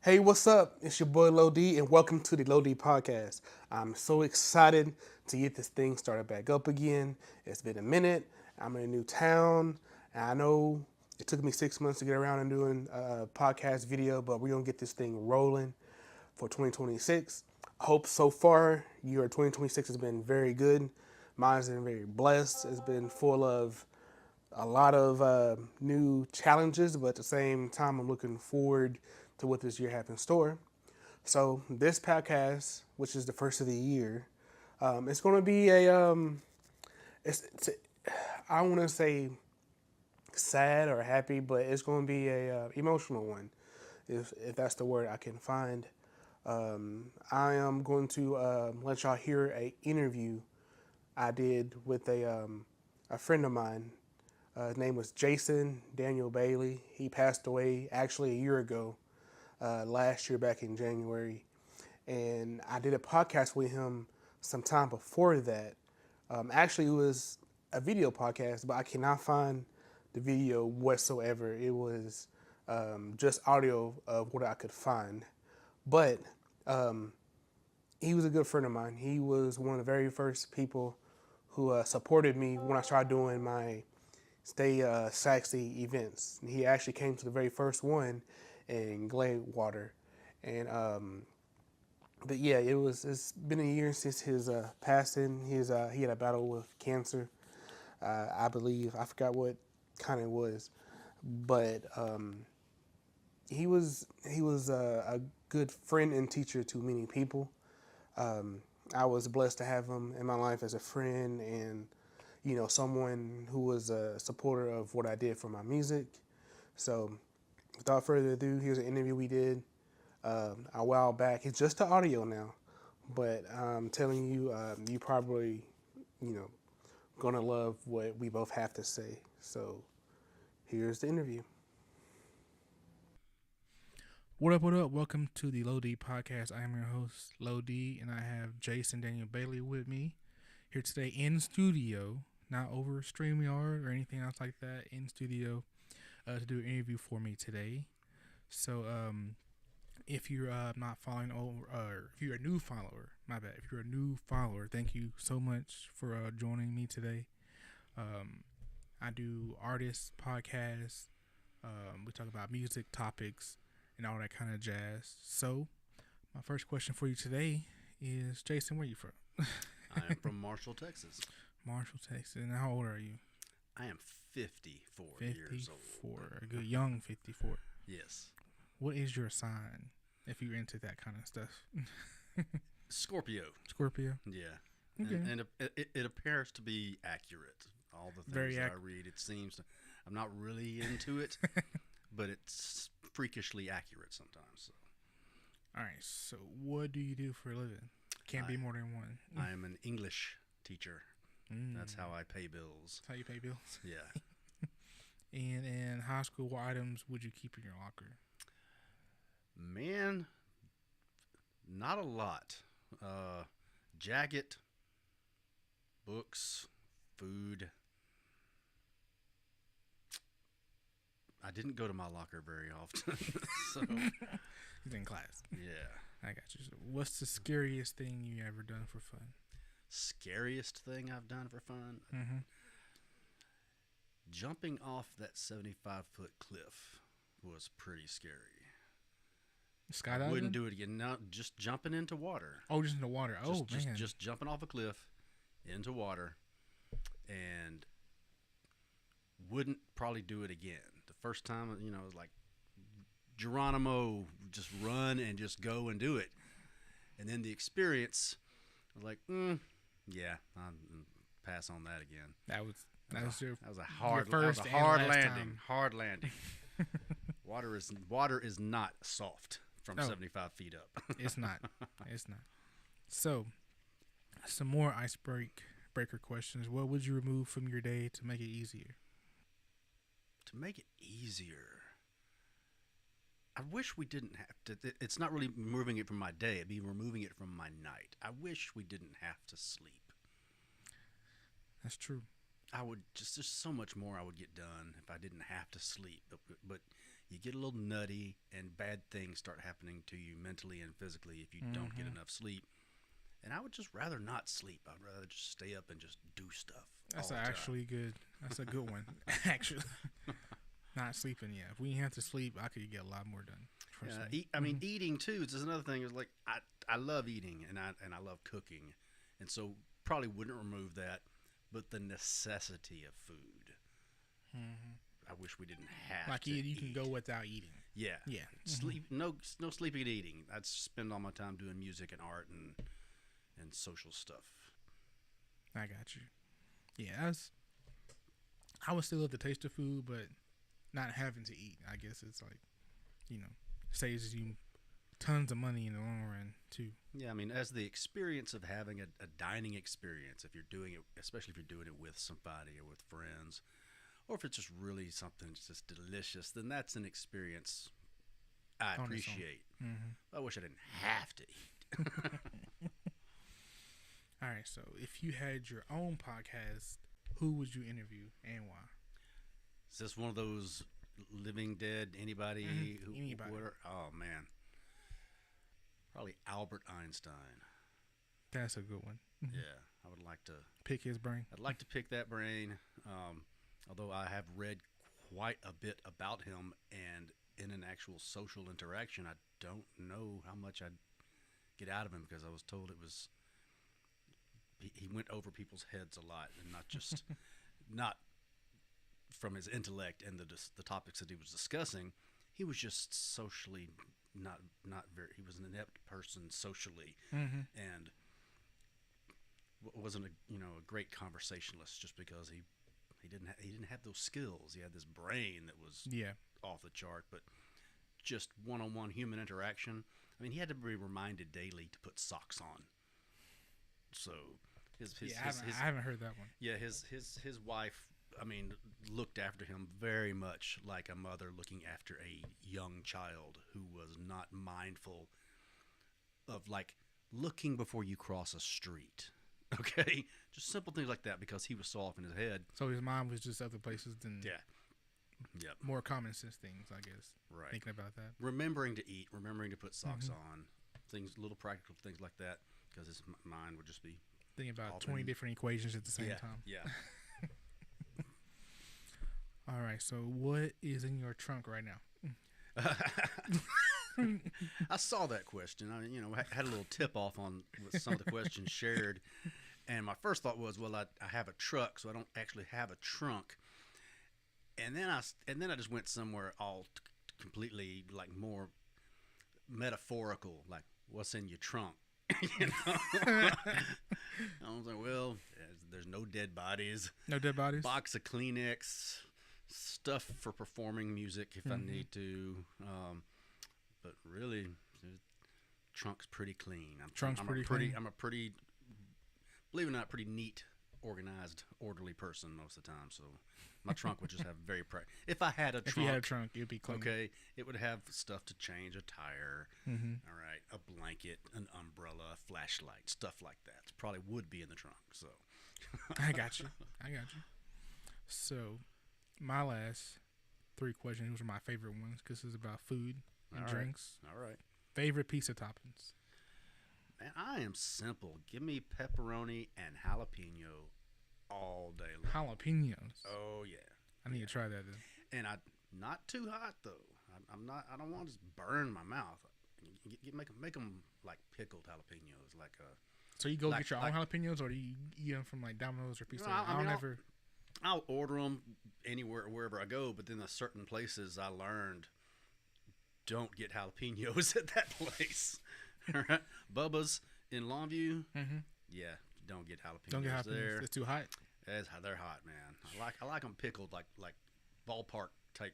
Hey, what's up? It's your boy Low D, and welcome to the Low D podcast. I'm so excited to get this thing started back up again. It's been a minute. I'm in a new town, and I know it took me 6 months to get around and doing a podcast video, but we're gonna get this thing rolling for 2026. I hope so far your 2026 has been very good. Mine's been very blessed. It's been full of a lot of new challenges, but at the same time, I'm looking forward to what this year has in store. So this podcast, which is the first of the year, it's going to be it's I don't want to say sad or happy, but it's going to be a emotional one, if that's the word I can find. I am going to let y'all hear a interview I did with a friend of mine. His name was Jason Daniel Bailey. He passed away actually a year ago, last year back in January. And I did a podcast with him some time before that. Actually, it was a video podcast, but I cannot find the video whatsoever. It was just audio of what I could find. But he was a good friend of mine. He was one of the very first people who supported me when I started doing my Stay Saxy events. He actually came to the very first one in Gladewater, and but yeah, it's been a year since his passing. He had a battle with cancer, I believe. I forgot what kind it was, but he was a good friend and teacher to many people. I was blessed to have him in my life as a friend and someone who was a supporter of what I did for my music. So, without further ado, here's an interview we did a while back. It's just the audio now, but I'm telling you, you probably, you know, gonna love what we both have to say. So, here's the interview. What up, what up? Welcome to the Low D podcast. I am your host, Low D, and I have Jason Daniel Bailey with me here today in studio, not over StreamYard or anything else like that, in studio to do an interview for me today. So, if you're not following, or if you're a new follower, my bad. If you're a new follower, thank you so much for joining me today. Um, I do artists podcasts. We talk about music topics and all that kind of jazz. So, my first question for you today is, Jason, where are you from? I am from Marshall, Texas. Marshall, Texas. And how old are you? I am 54 years old. 54. A good young 54. Yes. What is your sign if you're into that kind of stuff? Scorpio. Scorpio. Yeah. Okay. And it appears to be accurate. All the things I read, it seems I'm not really into it, but it's freakishly accurate sometimes. So. All right. So, what do you do for a living? Can't be more than one. I am an English teacher. That's how I pay bills. That's how you pay bills. Yeah. And in high school, what items would you keep in your locker? Man, not a lot. Jacket, books, food. I didn't go to my locker very often. So, He's in class. yeah. I got you. So what's the scariest thing you ever done for fun? Scariest thing I've done for fun? Mm-hmm. Jumping off that 75-foot cliff was pretty scary. Skydiving? I wouldn't do it again. No, just jumping into water. Oh, just in the water. Oh, just, man. Just jumping off a cliff into water, and wouldn't probably do it again. The first time, it was like Geronimo, just run and just go and do it. And then the experience, I was like, yeah, I'll pass on that again. That was a hard landing. Time. Hard landing. Water is not soft from 75 feet up. It's not. It's not. So, some more breaker questions. What would you remove from your day to make it easier? To make it easier, I wish we didn't have to. It's not really removing it from my day. It'd be removing it from my night. I wish we didn't have to sleep. That's true. There's so much more I would get done if I didn't have to sleep. But you get a little nutty, and bad things start happening to you mentally and physically if you don't get enough sleep. And I would just rather not sleep. I'd rather just stay up and just do stuff. That's all the time. actually good. That's a good one. Actually, not sleeping. Yeah, if we didn't have to sleep, I could get a lot more done. Trust me. I mean, eating too is another thing. Is like I love eating and I love cooking, and so probably wouldn't remove that, but the necessity of food. I wish we didn't have Like to you can eat. go without eating. Yeah, Yeah. Sleep no sleeping and eating. I'd spend all my time doing music and art and social stuff. I got you. Yeah, I would still love the taste of food, but not having to eat. I guess it's like, saves you tons of money in the long run too. Yeah, I mean, as the experience of having a dining experience, if you're doing it, especially if you're doing it with somebody or with friends, or if it's just really something that's just delicious, then that's an experience I On its own. appreciate. I wish I didn't have to eat. All right, so if you had your own podcast, who would you interview and why? Is this one of those living dead? Anybody? Anybody. Oh man, probably Albert Einstein. That's a good one. Yeah, I would like to. Pick his brain. I'd like to pick that brain. Although I have read quite a bit about him, and in an actual social interaction, I don't know how much I'd get out of him because I was told it was. He went over people's heads a lot, and not just not from his intellect and the topics that he was discussing. He was just socially not very. He was an inept person socially, and wasn't a great conversationalist just because he didn't have those skills. He had this brain that was off the chart, but just one-on-one human interaction. I mean, he had to be reminded daily to put socks on. So I haven't heard that one. yeah, his wife, I mean, looked after him very much like a mother looking after a young child who was not mindful of like looking before you cross a street. Okay, just simple things like that because he was so off in his head. So his mind was just other places than Yep. more common sense things, I guess. Right. Thinking about that. Remembering to eat, remembering to put socks on, little practical things like that, because his mind would just be Thinking about All 20 been- different equations at the same time. Yeah. All right, so what is in your trunk right now? I saw that question. I had a little tip off on with some of the questions shared, and my first thought was, well, I have a truck, so I don't actually have a trunk. And then I just went somewhere all completely like more metaphorical, like what's in your trunk. You know? I was like, well, there's no dead bodies. No dead bodies? Box of Kleenex, stuff for performing music if I need to. But really, the trunk's pretty clean. Trunk's pretty clean? I'm a pretty, believe it or not, pretty neat, organized, orderly person most of the time. So my trunk would just have very if I had a trunk. If you had a trunk, it'd be clean. Okay, it would have stuff to change, a tire, all right, a blanket, an umbrella, a flashlight, stuff like that. Probably would be in the trunk. So I got you. So my last 3 questions were my favorite ones because it's about food and All right. drinks. All right. Favorite pizza toppings? Man, I am simple. Give me pepperoni and jalapeno all day long. Jalapenos. Oh yeah. I need to try that then. And not too hot though. I'm not. I don't want to just burn my mouth. Make them like pickled jalapenos, like So you go Like- get your own jalapenos, or do you eat them from like Domino's or Pizza? No, Hut? I mean, never. I'll order them wherever I go. But then there's certain places I learned don't get jalapenos at that place. All right? Bubba's in Longview. Yeah, don't get jalapenos, Don't get jalapenos. there. It's too hot. They're hot, man. I like them pickled like ballpark type,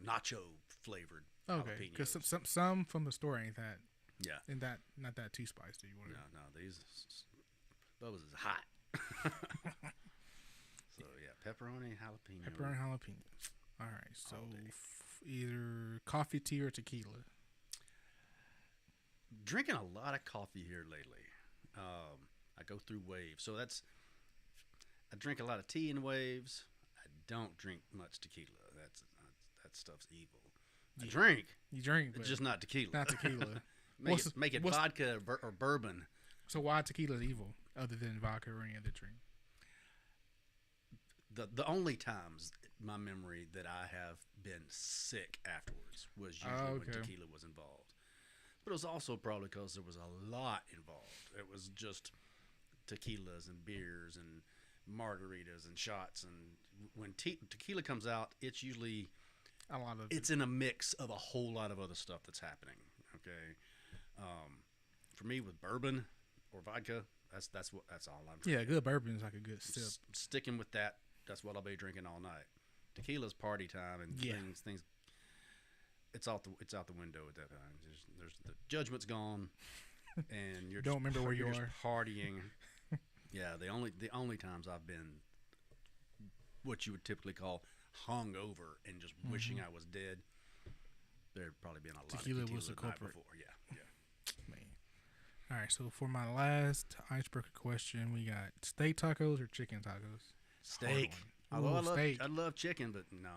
nacho flavored Okay, jalapenos. because some from the store ain't that, Yeah. and that not that too spicy. You want No, these Bubba's is hot. So yeah, pepperoni, jalapeno. pepperoni jalapenos. All right, so All day. either coffee, tea, or tequila. Drinking a lot of coffee here lately. I go through waves, so I drink a lot of tea in waves. I don't drink much tequila. That stuff's evil. I drink. You drink, but It's just not tequila. not tequila. Make it what's- vodka or bourbon. So why tequila is evil, other than vodka or any other drink? The only times my memory that I have been sick afterwards was usually when tequila was involved. But it was also probably because there was a lot involved. It was just tequilas and beers and margaritas and shots. And when tequila comes out, it's usually it's in a mix of a whole lot of other stuff that's happening. Okay, for me with bourbon or vodka, that's all I'm drinking. Yeah, good bourbon is like a good sip. Sticking with that. That's what I'll be drinking all night. Tequila's party time and things. It's out the window at that time. There's the judgment's gone, and you're Don't remember where you just are. partying. Yeah, the only times I've been what you would typically call hungover and just wishing I was dead. There'd probably been a lot Tequila of tequila was the the night culprit. before. Yeah. Man. All right, so for my last icebreaker question, we got steak tacos or chicken tacos? Steak. Hard one. Although Ooh, steak. I love chicken, but no.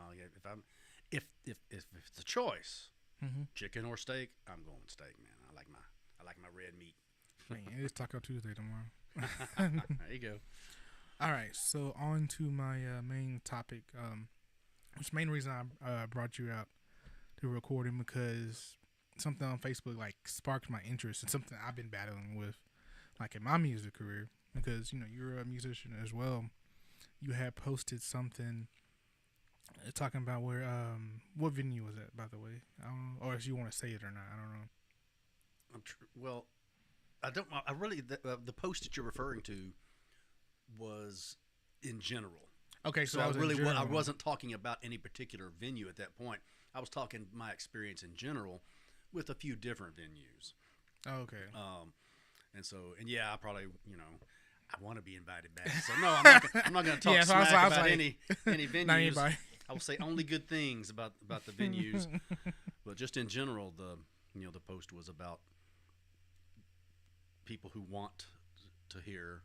If it's a choice, Mm-hmm. chicken or steak, I'm going steak, man. I like my red meat. Man, it's Taco Tuesday tomorrow. There you go. All right, so on to my main topic, which main reason I brought you out to recording because something on Facebook like sparked my interest and something I've been battling with, like in my music career, because you're a musician as well. You had posted something talking about where what venue was that, by the way? I don't know, or if you want to say it or not, I don't know. Well, I don't. I really the post that you're referring to was in general. Okay, so I wasn't talking about any particular venue at that point. I was talking my experience in general with a few different venues. Okay. And yeah, I probably I want to be invited back. So no, I'm not going to talk Yeah, so I was smack about like, any venues. Not anybody. I will say only good things about the venues, but just in general, the post was about people who want to hear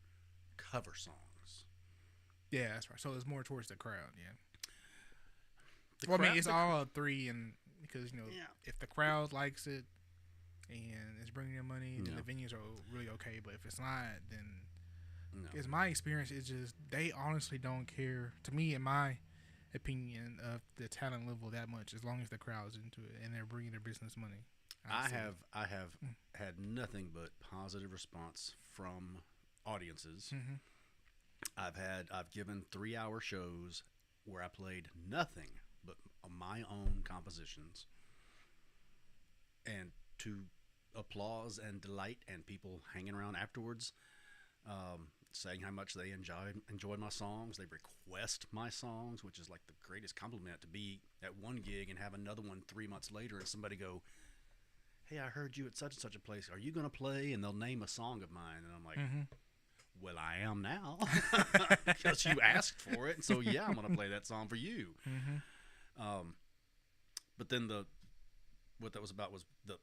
cover songs. Yeah, that's right. So it's more towards the crowd, yeah. The Well, I mean, crowd- it's all three, and because Yeah. if the crowd likes it and it's bringing in money, then Yeah. the venues are really okay. But if it's not, then No. it's my experience. It's just they honestly don't care. To me, in my opinion, of the talent level that much, as long as the crowd's into it and they're bringing their business money. I have had nothing but positive response from audiences. Mm-hmm. I've given 3-hour shows where I played nothing but my own compositions, and to applause and delight, and people hanging around afterwards, saying how much they enjoyed my songs. They request my songs, which is like the greatest compliment, to be at one gig and have another one 3 months later, and somebody go, "Hey, I heard you at such and such a place. Are you going to play?" And they'll name a song of mine, and I'm like, Mm-hmm. "Well, I am now, because you asked for it. And so yeah, I'm going to play that song for you." Mm-hmm. But then what that was about was the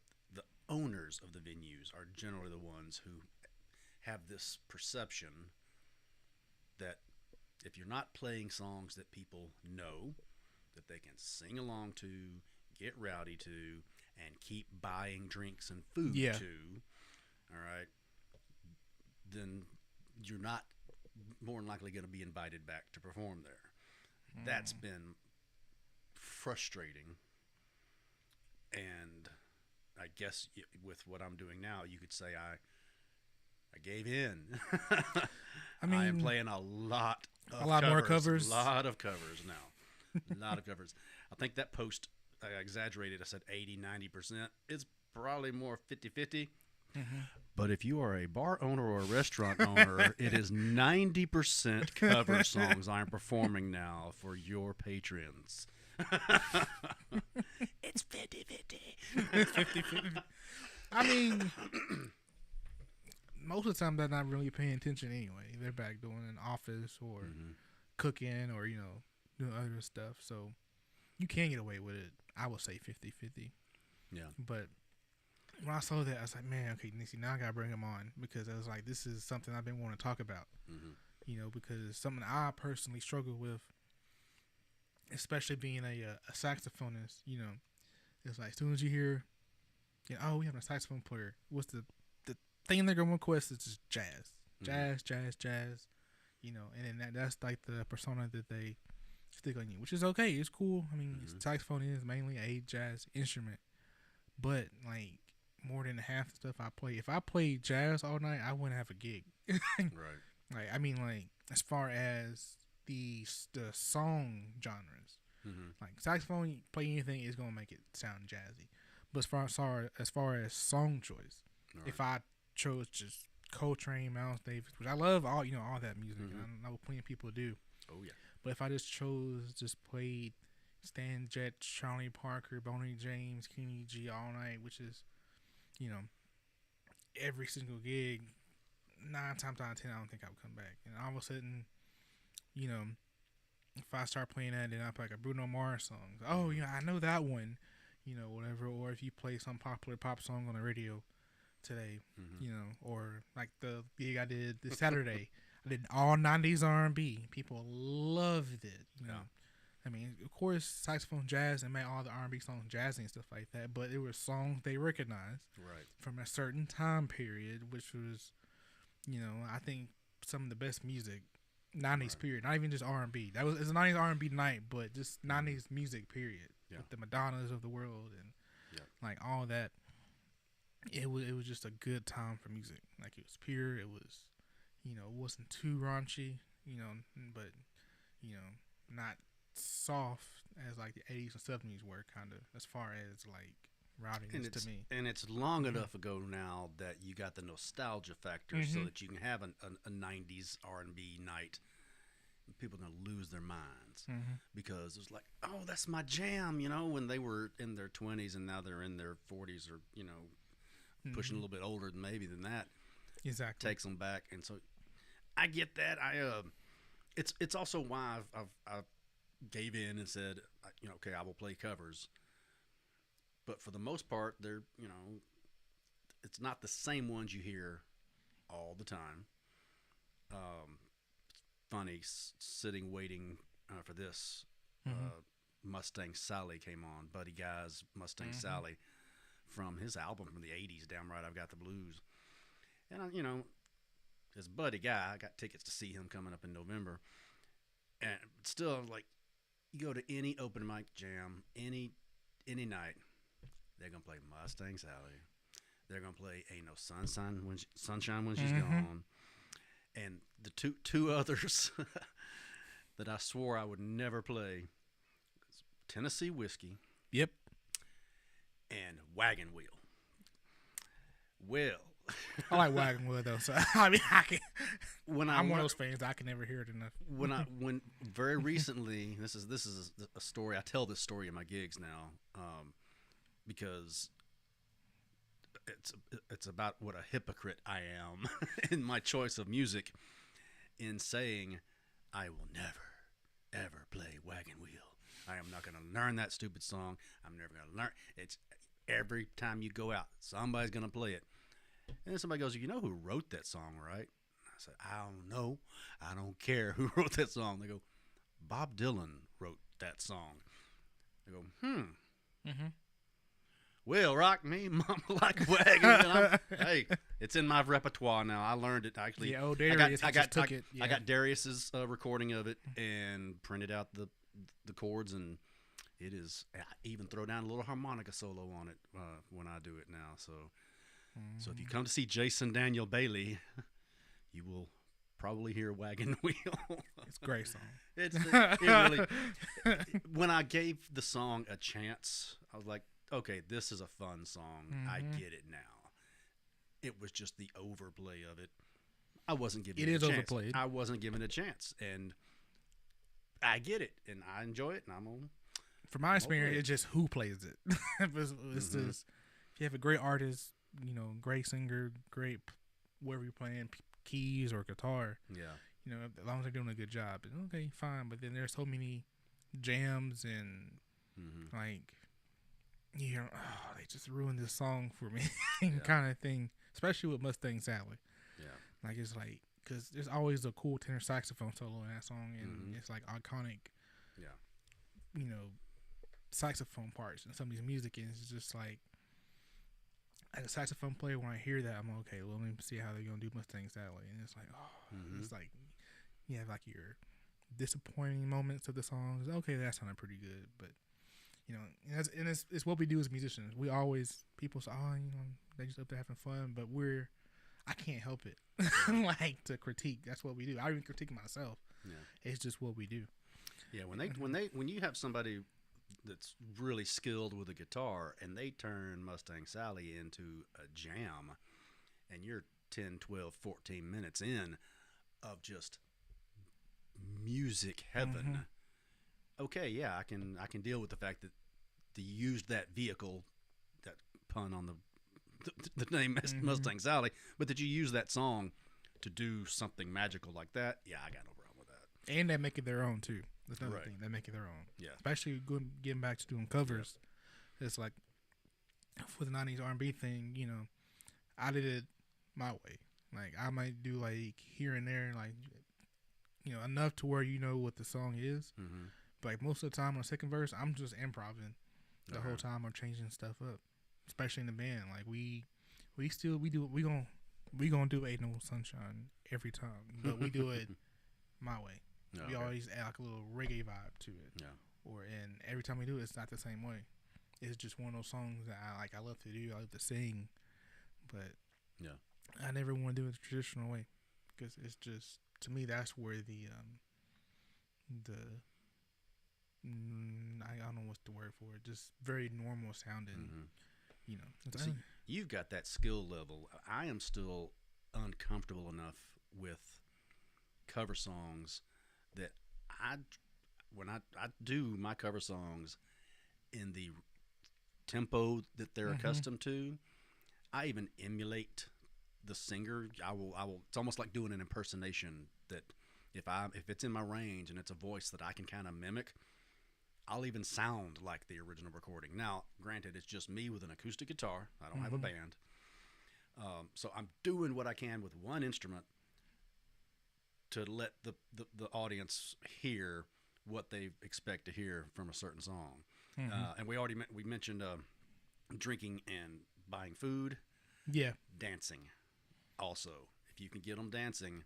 owners of the venues are generally the ones who have this perception that if you're not playing songs that people know, that they can sing along to, get rowdy to, and keep buying drinks and food Yeah. to, all right, then you're not more than likely going to be invited back to perform there. That's been frustrating, and I guess with what I'm doing now, you could say I gave in. I mean, I am playing a lot more covers. A lot of covers now. A lot of covers. I think that post, I exaggerated. I said 80-90%. It's probably more 50-50. Mm-hmm. But if you are a bar owner or a restaurant owner, it is 90% cover songs I'm performing now for your patrons. It's 50-50. I mean, most of the time they're not really paying attention anyway. They're back doing an office or cooking or, doing other stuff. So you can get away with it. I would say 50-50. Yeah. But when I saw that, I was like, man, okay, Nixie, now I got to bring him on because I was like, this is something I've been wanting to talk about, because something I personally struggle with, especially being a saxophonist, It's like as soon as you hear, oh, we have a saxophone player. What's the thing they're gonna request is just jazz, jazz. And then that's like the persona that they stick on you, which is okay. It's cool. I mean, saxophone is mainly a jazz instrument, but like more than half the stuff I play, if I played jazz all night, I wouldn't have a gig. Right. Like, I mean, like as far as the song genres, like saxophone, you play anything is gonna make it sound jazzy. But as far as song choice, if I chose just Coltrane, Miles Davis, which I love all that music, and I know plenty of people do. Oh yeah. But if I just played Stan Getz, Charlie Parker, Boney James, Kenny G all night, which is, every single gig, 9 times out of 10, I don't think I would come back. And all of a sudden, if I start playing that, then I play like a Bruno Mars song. Oh, I know that one, whatever. Or if you play some popular pop song on the radio today, or like the gig I did this Saturday, I did all 90s R&B. People loved it. I mean, of course, saxophone jazz and made all the R&B songs jazzy and stuff like that, but it were songs they recognized from a certain time period, which was, I think some of the best music, 90s period, not even just R&B. It's a 90s R&B night, but just 90s music period, with the Madonnas of the world and like all that. It was just a good time for music. Like, it was pure. It was, it wasn't too raunchy, but, not soft as like the 80s and 70s were, kind of, as far as like rowdiness to me. And it's long enough ago now that you got the nostalgia factor, so that you can have a 90s R&B night. People are going to lose their minds because it's like, oh, that's my jam, when they were in their 20s and now they're in their 40s or, pushing a little bit older than maybe than that. Exactly. Takes them back. And so I get that. It's also why I've gave in and said, okay, I will play covers. But for the most part, they're, it's not the same ones you hear all the time. Funny, sitting waiting for this. Mustang Sally came on. Buddy Guy's Mustang Sally from his album from the 80s, Damn Right I've Got the Blues. And, as Buddy Guy, I got tickets to see him coming up in November. And still, like, you go to any open mic jam, any night, they're going to play Mustang Sally. They're going to play Ain't No Sunshine When She's Gone. And the two others that I swore I would never play, Tennessee Whiskey. Yep. And Wagon Wheel. Well, I like Wagon Wheel though, so I mean, I'm one of those fans. I can never hear it enough. When very recently, this is a story. I tell this story in my gigs now, because it's about what a hypocrite I am in my choice of music, in saying I will never ever play Wagon Wheel. I am not going to learn that stupid song. I'm never going to learn. It's every time you go out, somebody's going to play it. And then somebody goes, you know who wrote that song, right? I said, I don't know. I don't care who wrote that song. They go, Bob Dylan wrote that song. They go, Well, rock me, mama, like a wagon. Hey, it's in my repertoire now. I learned it actually. Yeah, Darius I took it. Yeah. I got Darius's recording of it and printed out the chords, and it is. I even throw down a little harmonica solo on it when I do it now. So if you come to see Jason Daniel Bailey, you will probably hear Wagon Wheel. It's a great song. It really. When I gave the song a chance, I was like, okay, this is a fun song. I get it now. It was just the overplay of it. I wasn't giving it a chance. It is overplayed. I wasn't giving it a chance, and I get it, and I enjoy it, and I'm on. From my experience, it's just who plays it. It's just, if you have a great artist, great singer, great wherever you're playing, keys or guitar. Yeah. As long as they're doing a good job, okay, fine. But then there's so many jams and like, they just ruined this song for me, kind of thing. Especially with Mustang Sally. Yeah. Like, it's like, because there's always a cool tenor saxophone solo in that song, and it's like iconic. Yeah. saxophone parts and some of these music, and it's just like as a saxophone player, when I hear that, I'm okay. Well, let me see how they're gonna do Mustang Sally, and it's like, oh, it's like you have like your disappointing moments of the songs. Okay, that sounded pretty good, but you know, and it's what we do as musicians. We always people say, oh, you know, they just up there having fun, but I can't help it, like to critique. That's what we do. I even critique myself. Yeah. It's just what we do. Yeah, when you have somebody that's really skilled with a guitar and they turn Mustang Sally into a jam, and you're 10, 12, 14 minutes in of just music heaven. Okay, yeah, I can deal with the fact that they used that vehicle, that pun on the name Mustang Sally, but that you use that song to do something magical like that. Yeah, I got no problem with that. And they make it their own too. That's another Right. thing. They make it their own. Yeah. Especially getting back to doing covers. It's like for the 90s R&B thing, you know, I did it my way. Like I might do like here and there, like, you know, enough to where you know what the song is. Mm-hmm. But like most of the time on the second verse, I'm just improvising the whole time. I'm changing stuff up, especially in the band. Like we gonna do Ain't No Sunshine every time, but we do it my way. We always add like a little reggae vibe to it. Yeah. And every time we do it, it's not the same way. It's just one of those songs that I love to do. I love to sing, but Yeah. I never want to do it the traditional way because it's just, to me, that's where I don't know what's the word for it. Just very normal sounding. You know. See, you've got that skill level. I am still uncomfortable enough with cover songs that when I do my cover songs in the tempo that they're accustomed to, I even emulate the singer. I will. It's almost like doing an impersonation. That if it's in my range and it's a voice that I can kind of mimic, I'll even sound like the original recording. Now, granted, it's just me with an acoustic guitar. I don't have a band, so I'm doing what I can with one instrument to let the audience hear what they expect to hear from a certain song. And we mentioned drinking and buying food. Yeah. Dancing also. If you can get them dancing,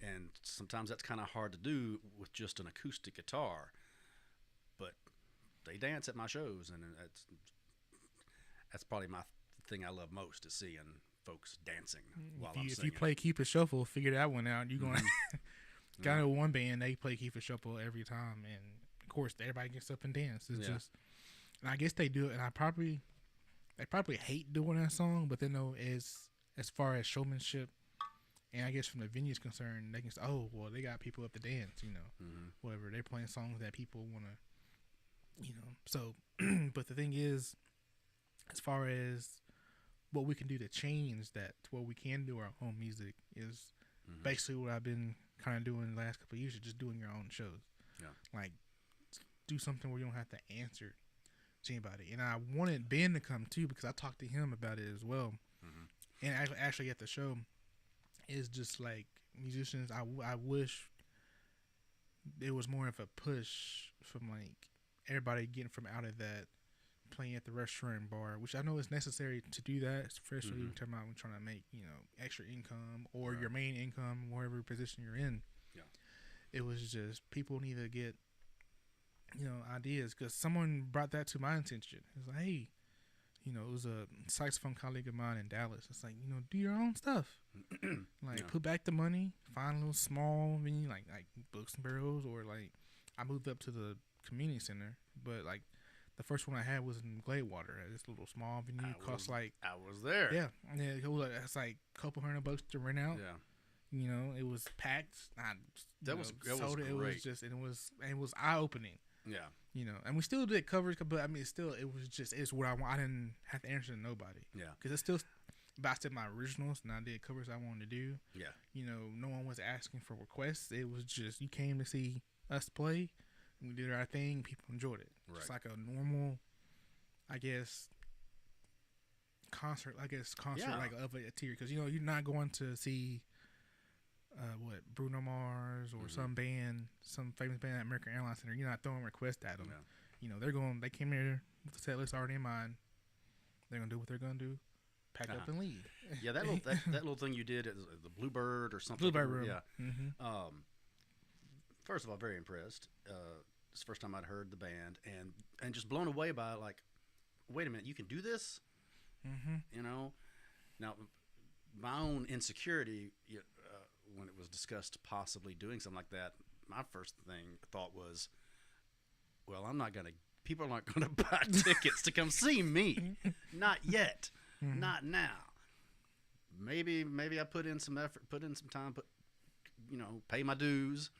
and sometimes that's kind of hard to do with just an acoustic guitar, but they dance at my shows, and that's probably my thing I love most, is seeing folks dancing while I'm singing. If you play Keep It Shuffle, figure that one out. You're going got one band, they play Keep It Shuffle every time, and of course everybody gets up and dance. It's just, and I guess they do it, and they probably hate doing that song, but they know as far as showmanship, and I guess from the venue's concerned, they can say, oh, well, they got people up to dance, you know, whatever. They're playing songs that people want to, you know. So, but the thing is, as far as what we can do to change that, to where we can do our own music, is basically what I've been kind of doing the last couple of years, just doing your own shows. Yeah. Like, do something where you don't have to answer to anybody. And I wanted Ben to come too, because I talked to him about it as well. And actually at the show, it's just like musicians, I wish there was more of a push from like everybody getting from out of that, playing at the restaurant and bar, which I know is necessary to do that, especially when trying to make, you know, extra income or your main income, wherever position you're in. Yeah. It was just people need to get, you know, ideas, because someone brought that to my attention. It's like, hey, you know, it was a saxophone colleague of mine in Dallas. It's like, you know, do your own stuff. Like, put back the money, find a little small venue, like Books and Barrels, or like, I moved up to the community center, but like, the first one I had was in Gladewater at this little small venue. I was there. Yeah, it's like a couple $100 to rent out. Yeah. You know, it was packed. That was great. It was just, and it was eye opening. Yeah. You know, and we still did covers, but I mean, it's what I want. I didn't have to answer to nobody. Yeah. Because it's still, but I said my originals, and I did covers I wanted to do. Yeah. You know, no one was asking for requests. It was just, you came to see us play, and we did our thing. People enjoyed it. Right. It's like a normal, I guess, concert. Like of a tier, because you know you're not going to see Bruno Mars or some band, some famous band at American Airlines Center. You're not throwing requests at them. they came here with the set list already in mind. They're gonna do what they're gonna do, pack up and leave. Yeah, that little thing you did at the Bluebird or something. Bluebird Room. Yeah. Mm-hmm. First of all, very impressed. It's the first time I'd heard the band, and just blown away by it. Like, wait a minute, you can do this? Mm-hmm. Now, my own insecurity when it was discussed possibly doing something like that, my first thought was, well, people aren't gonna buy tickets to come see me. Not yet. Mm-hmm. Not now. Maybe I put in some effort, put in some time, pay my dues,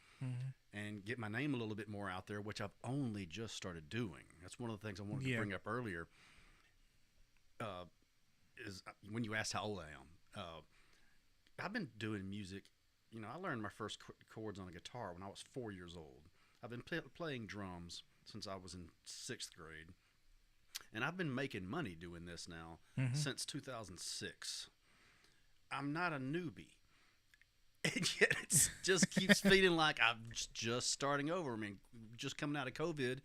and get my name a little bit more out there, which I've only just started doing. That's one of the things I wanted to bring up earlier. Is when you asked how old I am. I've been doing music. I learned my first chords on a guitar when I was 4 years old. I've been playing drums since I was in 6th grade. And I've been making money doing this now since 2006. I'm not a newbie. And yet it just keeps feeling like I'm just starting over. I mean, just coming out of COVID,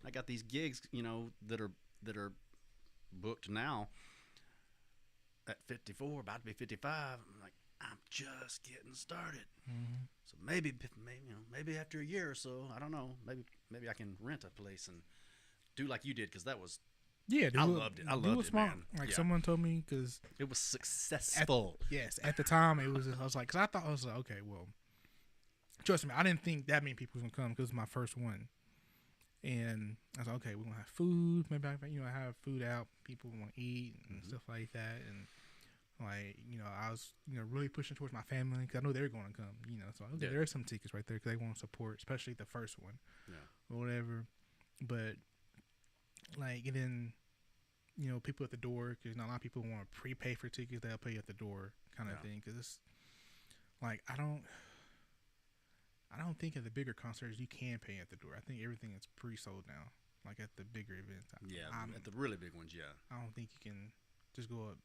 I got these gigs, that are booked now at 54, about to be 55. I'm like, I'm just getting started. Mm-hmm. So maybe after a year or so, I don't know, maybe I can rent a place and do like you did, because that was I loved it. I loved it, man. Like someone told me, because it was successful. At the time it was. I was like, because I was like, okay, well, trust me, I didn't think that many people was gonna come because it was my first one, and I was like, okay, we're gonna have food. Maybe I have food out. People want to eat and stuff like that, and like I was really pushing towards my family because I know they're going to come. So okay, there are some tickets right there because they want to support, especially the first one, or whatever. But like, and then people at the door, because a lot of people want to prepay for tickets. They'll pay at the door kind of thing, because it's like I don't think at the bigger concerts you can pay at the door. I think everything is pre-sold now, like at the bigger events. At the really big ones, I don't think you can just go up.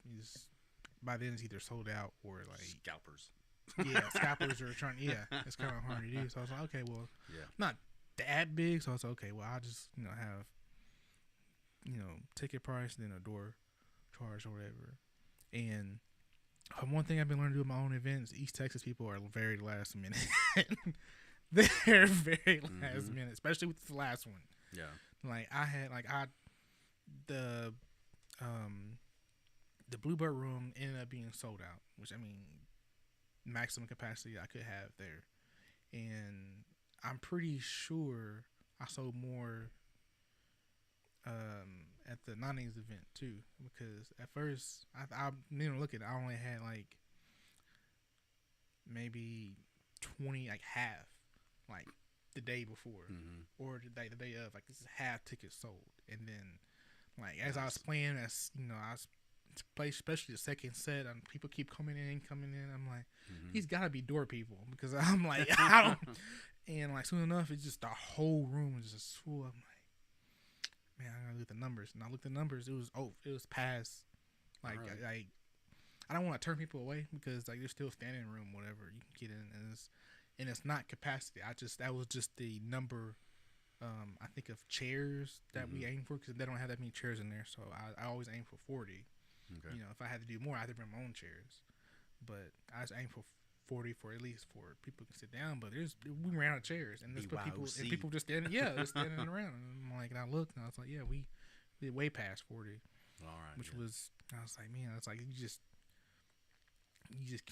By then it's either sold out or like scalpers. Yeah, scalpers are trying. Yeah, it's kind of hard to do. So I was like, okay, well, not that big. So I was like, okay, well, I'll just have ticket price, then a door charge or whatever. And one thing I've been learning to do with my own events, East Texas people are very last minute. They're very last minute, especially with the last one. Yeah. Like the Bluebird Room ended up being sold out, which maximum capacity I could have there. And I'm pretty sure I sold more at the 90s event too, because at first I look at it, I only had like maybe 20, like half, like the day before or the day of, like this is half tickets sold. And then like as I was playing, I was play, especially the second set, and people keep coming in. I'm like, he's gotta be door people, because I'm like, I don't. And like soon enough, it's just the whole room is just full. I'm like, man, I gotta look at the numbers. And I looked at the numbers. It was past. Like, right. I don't want to turn people away, because like there's still standing room, whatever you can get in, and it's not capacity. That was just the number. I think of chairs that we aim for, because they don't have that many chairs in there. So I always aim for 40. Okay. If I had to do more, I had to bring my own chairs. But I was aiming for 40 for at least for people can sit down. But we ran out of chairs, and people just standing, just standing around. And I'm like, and I looked, and I was like, yeah, we did way past 40. All right. Which was, I was like, man, it's like you just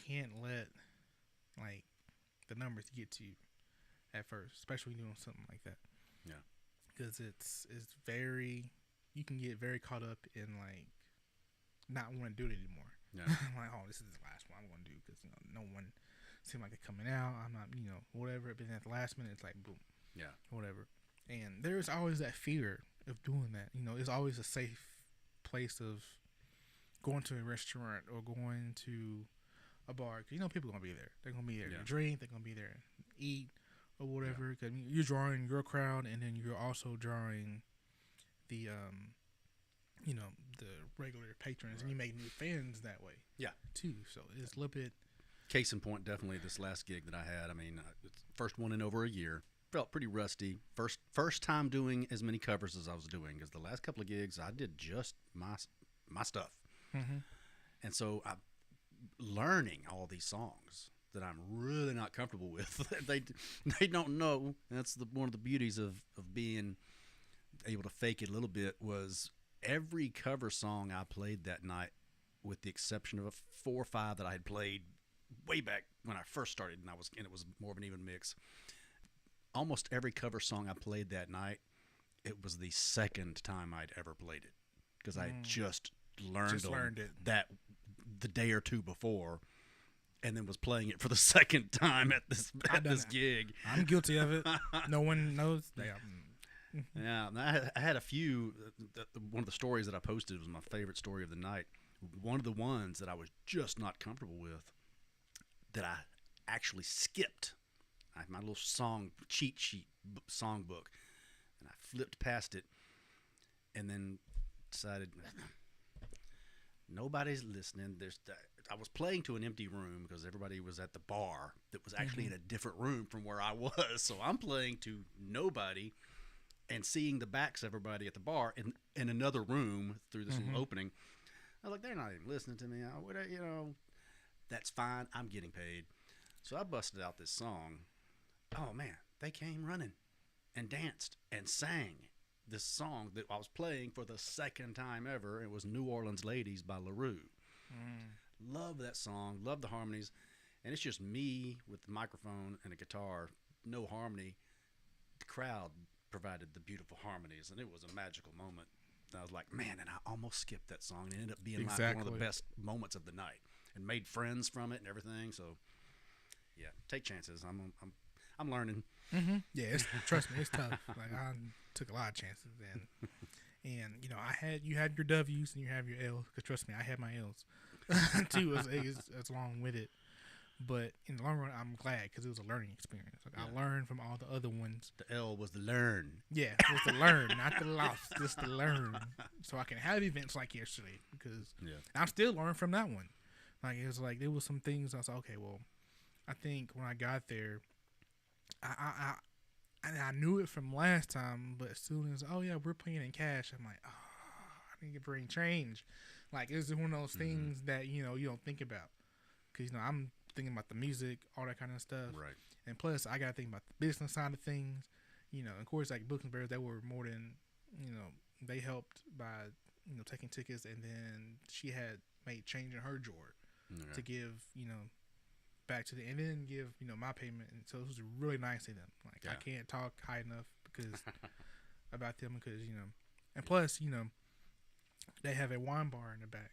can't let like the numbers get to you at first, especially when you're doing something like that. Yeah. Because it's very, you can get very caught up in like not want to do it anymore. Yeah. I'm like, oh, this is the last one I'm going to do, because no one seemed like they're coming out. I'm not, whatever. But then at the last minute, it's like boom, whatever. And there's always that fear of doing that. It's always a safe place of going to a restaurant or going to a bar, because people are gonna be there. They're gonna be there to drink. They're gonna be there to eat or whatever. Because you're drawing your crowd, and then you're also drawing the the regular patrons, and you make new fans that way. Yeah, too. So it's a little bit. Case in point, definitely this last gig that I had. It's the first one in over a year. felt pretty rusty. First time doing as many covers as I was doing, because the last couple of gigs I did just my stuff, and so I'm learning all these songs that I'm really not comfortable with. they don't know. That's one of the beauties of being able to fake it a little bit. Was every cover song I played that night, with the exception of 4 or 5 that I had played way back when I first started, and it was more of an even mix. Almost every cover song I played that night, it was the second time I'd ever played it, because I just learned it that the day or two before, and then was playing it for the second time at this gig. I'm guilty of it. No one knows. Yeah, I had a few. One of the stories that I posted was my favorite story of the night. One of the ones that I was just not comfortable with, that I actually skipped. I had my little song cheat sheet songbook, and I flipped past it, and then decided nobody's listening. I was playing to an empty room because everybody was at the bar that was actually in a different room from where I was. So I'm playing to nobody and seeing the backs of everybody at the bar in another room through this little opening. I was like, they're not even listening to me. That's fine. I'm getting paid. So I busted out this song. Oh, man, they came running and danced and sang this song that I was playing for the second time ever. It was New Orleans Ladies by LaRue. Love that song. Love the harmonies. And it's just me with the microphone and a guitar, no harmony. The crowd provided the beautiful harmonies, and it was a magical moment. And I was like, man, and I almost skipped that song, and it ended up being like one of the best moments of the night, and made friends from it and everything. So, yeah, take chances. I'm learning. Yeah, trust me, it's tough. Like, I took a lot of chances, and you had your W's and you have your L's. Because trust me, I had my L's too, as along with it. But in the long run, I'm glad, because it was a learning experience. Like, I learned from all the other ones. The L was the learn. Yeah, it was the learn, not the loss, just the learn. So I can have events like yesterday, because I'm still learning from that one. Like, it was like, there was some things I was like, okay, well, I think when I got there, I knew it from last time, but as soon as, we're paying in cash, I'm like, I need to bring change. Like, it's one of those things that, you don't think about. Because, I'm thinking about the music, all that kind of stuff. Right. And plus, I got to think about the business side of things. Of course, like Books and Bears, they were more than, they helped by, taking tickets. And then she had made change in her drawer to give, back to and then give, my payment. And so it was really nice of them. Like, I can't talk high enough about them because, and plus, they have a wine bar in the back.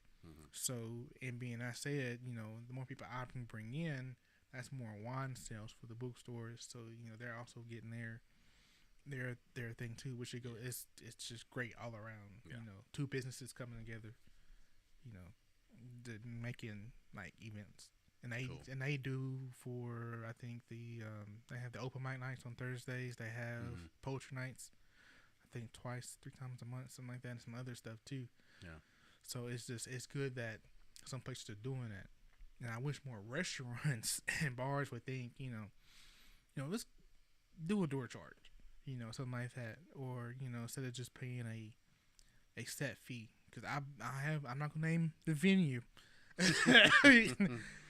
So, and being that said, the more people I can bring in, that's more wine sales for the bookstores. So, they're also getting their thing too, which it's just great all around. Yeah. Two businesses coming together, making like events. And they do for, I think they have the open mic nights on Thursdays. They have poetry nights, I think 3 times a month, something like that, and some other stuff too. Yeah. So it's good that some places are doing that. And I wish more restaurants and bars would think, let's do a door charge, something like that. Or, instead of just paying a set fee. Because I'm not going to name the venue.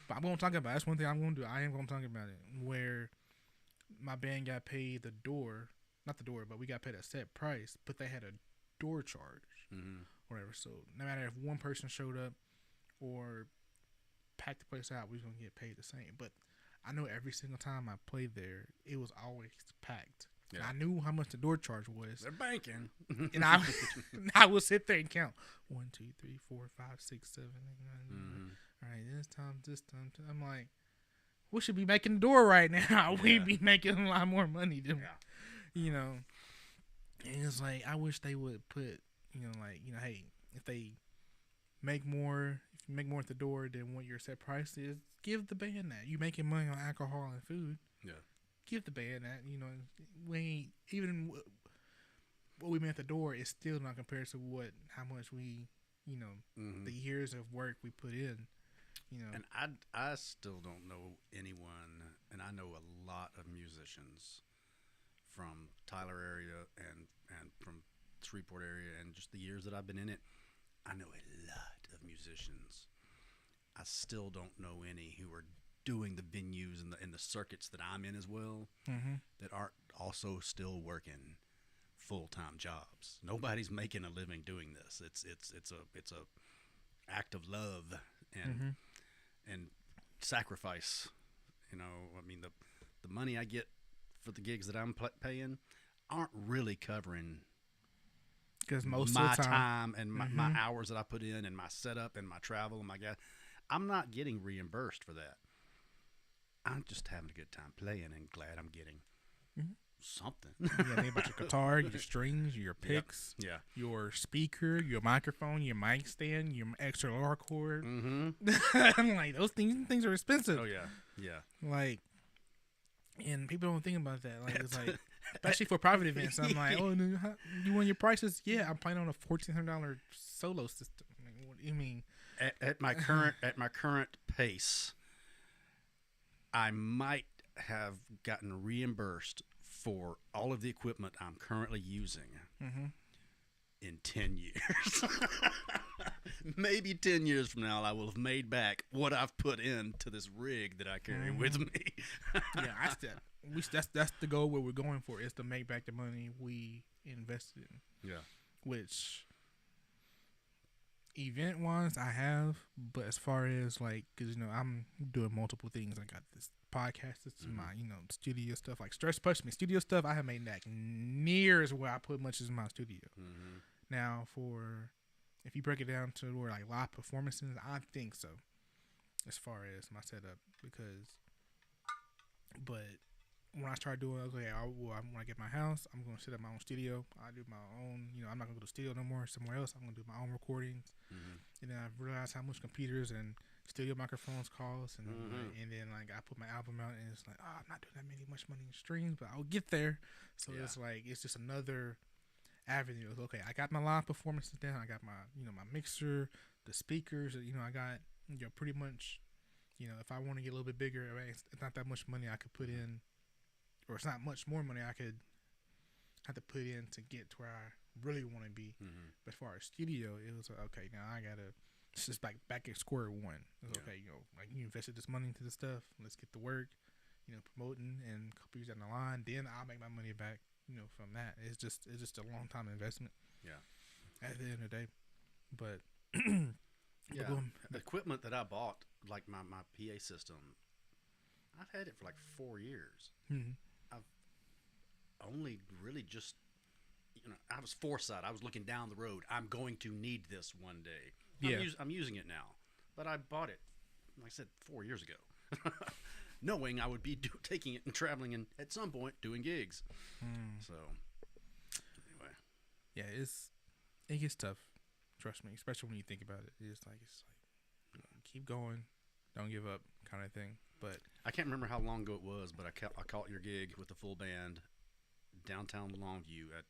But I'm going to talk about it. That's one thing I'm going to do. I am going to talk about it. Where my band got paid not the door, but we got paid a set price, but they had a door charge. Whatever. So no matter if one person showed up or packed the place out, we was going to get paid the same. But I know every single time I played there, it was always packed. Yeah. And I knew how much the door charge was. They're banking. And I would sit there and count 1, 2, 3, 4, 5, 6, 7, 8, 9. All right, this time. I'm like, we should be making the door right now. We'd be making a lot more money than, And it's like, I wish they would put, hey, if you make more at the door than what your set price is, give the band that. You making money on alcohol and food. Yeah. Give the band that. Even what we made at the door is still not compared to how much we, the years of work we put in. And I still don't know anyone, and I know a lot of musicians from Tyler area and from Shreveport area, and just the years that I've been in it, I know a lot of musicians. I still don't know any who are doing the venues and the circuits that I'm in as well, that aren't also still working full-time jobs. Nobody's making a living doing this. It's a act of love and sacrifice. You know, I mean, the money I get for the gigs that I'm paying aren't really covering Because most my of the time, and my hours that I put in and my setup and my travel and my gas. I'm not getting reimbursed for that. I'm just having a good time playing and glad I'm getting something. you gotta think about your guitar, your strings, your picks, Yeah. your speaker, your microphone, your mic stand, your XLR cord. Mm-hmm. Like those things are expensive. Oh yeah. Yeah. Like, and people don't think about that. Like it's like, especially for private events. I'm like, oh, no, you want your prices? Yeah, I'm playing on a $1,400 solo system. Like, what do you mean? At my current pace, I might have gotten reimbursed for all of the equipment I'm currently using in 10 years. Maybe 10 years from now, I will have made back what I've put into this rig that I carry with me. Yeah, that's the goal. What we're going for is to make back the money we invested in. Yeah. Which event wise, I have, but as far as like, because I'm doing multiple things. I got this podcast. It's my studio stuff, like Stress Push Me studio stuff. I have made that near as where I put much as my studio. Now, if you break it down to where like live performances, I think so. As far as my setup, but when I start doing, okay, when I get my house, I'm going to set up my own studio. I do my own, I'm not going to go to the studio no more, somewhere else. I'm going to do my own recordings. And then I've realized how much computers and studio microphones cost. And then like I put my album out and it's like, oh, I'm not doing that much money in streams, but I'll get there. So it's like, it's just another avenue. Okay, I got my live performances down. I got my, my mixer, the speakers, I got, pretty much, if I want to get a little bit bigger, it's not that much money I could put in. Or it's not much more money I could have to put in to get to where I really want to be. But as far as studio, it was like, okay, now it's just back at square one. It's okay, like you invested this money into this stuff. Let's get to work, promoting, and a couple years down the line, then I'll make my money back, from that. It's just a long time investment. Yeah. At the end of the day. But the equipment that I bought, like my PA system, I've had it for like 4 years. I've only really just, I was foresight. I was looking down the road. I'm going to need this one day. I'm using it now. But I bought it, like I said, 4 years ago. Knowing I would be taking it and traveling and at some point doing gigs. So, anyway. Yeah, it gets tough. Trust me, especially when you think about it. It's like keep going, don't give up kind of thing. But I can't remember how long ago it was, but I caught your gig with the full band downtown Longview at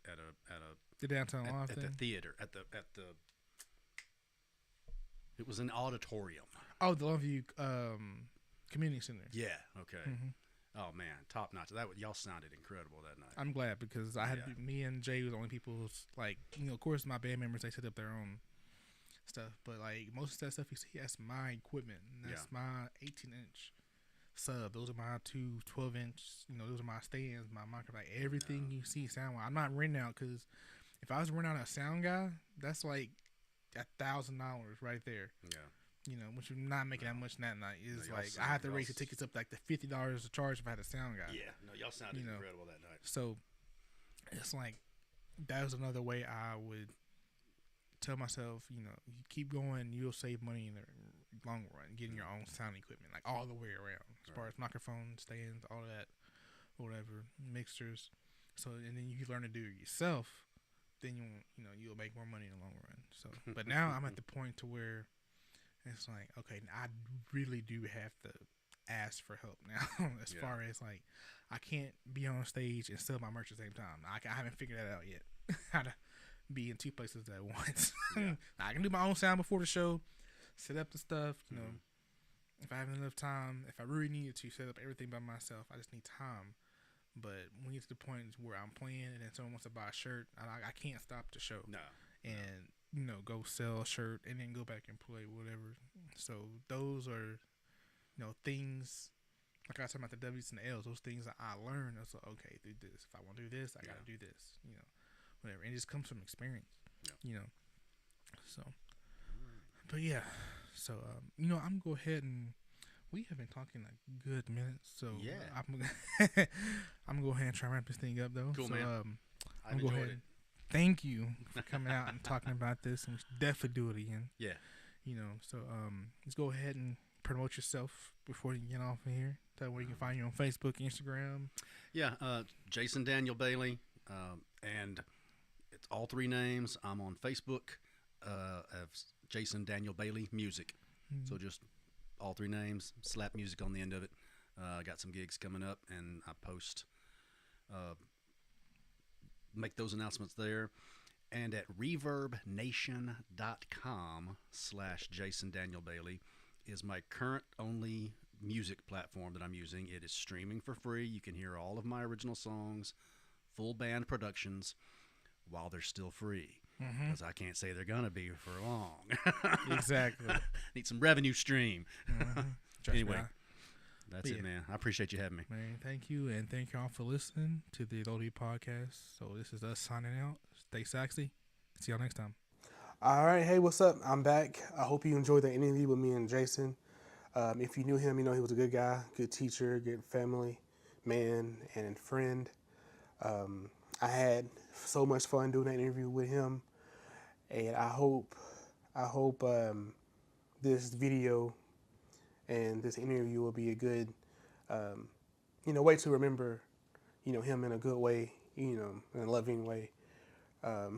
the downtown at thing? the theater at the it was an auditorium. Oh, the Longview Community Center. Yeah. Okay. Oh man, top notch. Y'all sounded incredible that night. I'm glad because I had me and Jay were the only people who's like, of course my band members, they set up their own stuff, but like most of that stuff you see, that's my equipment. And that's my 18-inch sub. Those are my two 12-inch. Those are my stands, my microphone. Like everything you see sound. I'm not renting out because if I was renting out a sound guy, that's like $1,000 right there. Yeah. Which you're not making that much that night. Is like I have to raise the tickets up like the $50 to charge if I had a sound guy. Yeah, no, y'all sounded incredible that night. So it's like that was another way I would tell myself, you keep going, you'll save money in the long run, getting your own sound equipment, like all the way around, as far as microphones, stands, all that, whatever, mixers. So and then you learn to do it yourself, then you'll make more money in the long run. So, but now I'm at the point to where it's like, okay, I really do have to ask for help now. As far as like, I can't be on stage and sell my merch at the same time. I haven't figured that out yet. How to be in two places at once. I can do my own sound before the show, set up the stuff. If I have enough time, if I really needed to set up everything by myself, I just need time. But when you get to the point where I'm playing and then someone wants to buy a shirt, I can't stop the show. No. And go sell a shirt and then go back and play whatever. So those are things. Like I was talking about the W's and the L's, those things that I learned. I was like, okay, do this. If I want to do this, I got to do this. Whatever. And it just comes from experience. Yeah. So, but yeah. So, I'm gonna go ahead and we have been talking a good minute. So Yeah. I'm gonna go ahead and try and wrap this thing up though. Cool, so, man. I'm gonna go ahead. Thank you for coming out and talking about this, and we should definitely do it again. Yeah. So let's go ahead and promote yourself before you get off of here. That way you can find you on Facebook, Instagram. Yeah, Jason Daniel Bailey, and it's all three names. I'm on Facebook as Jason Daniel Bailey Music. Mm-hmm. So just all three names, slap music on the end of it. I got some gigs coming up, and I post, make those announcements there. And at reverbnation.com/Jason Daniel Bailey is my current only music platform that I'm using. It is streaming for free. You can hear all of my original songs, full band productions, while they're still free. Because I can't say they're going to be for long. Exactly. Need some revenue stream. Anyway, me, that's it, man. I appreciate you having me. Man, thank you, and thank y'all for listening to the Lodi Podcast. So this is us signing out. Stay sexy. See y'all next time. All right, hey, what's up? I'm back. I hope you enjoyed the interview with me and Jason. If you knew him, he was a good guy, good teacher, good family man, and friend. I had so much fun doing that interview with him, and I hope this video and this interview will be a good, way to remember, him in a good way, in a loving way.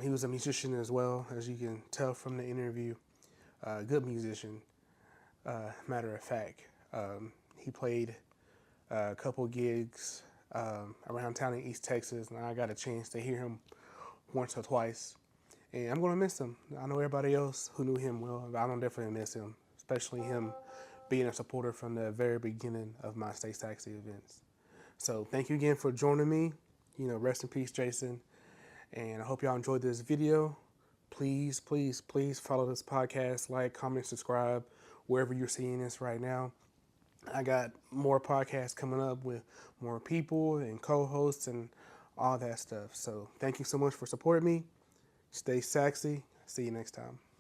He was a musician as well, as you can tell from the interview. Good musician, matter of fact. He played a couple gigs around town in East Texas, and I got a chance to hear him once or twice. And I'm going to miss him. I know everybody else who knew him well, but I don't definitely miss him, especially him being a supporter from the very beginning of my Stay Saxy events. So thank you again for joining me. Rest in peace, Jason. And I hope y'all enjoyed this video. Please, please, please follow this podcast, like, comment, subscribe, wherever you're seeing this right now. I got more podcasts coming up with more people and co-hosts and all that stuff. So thank you so much for supporting me. Stay sexy. See you next time.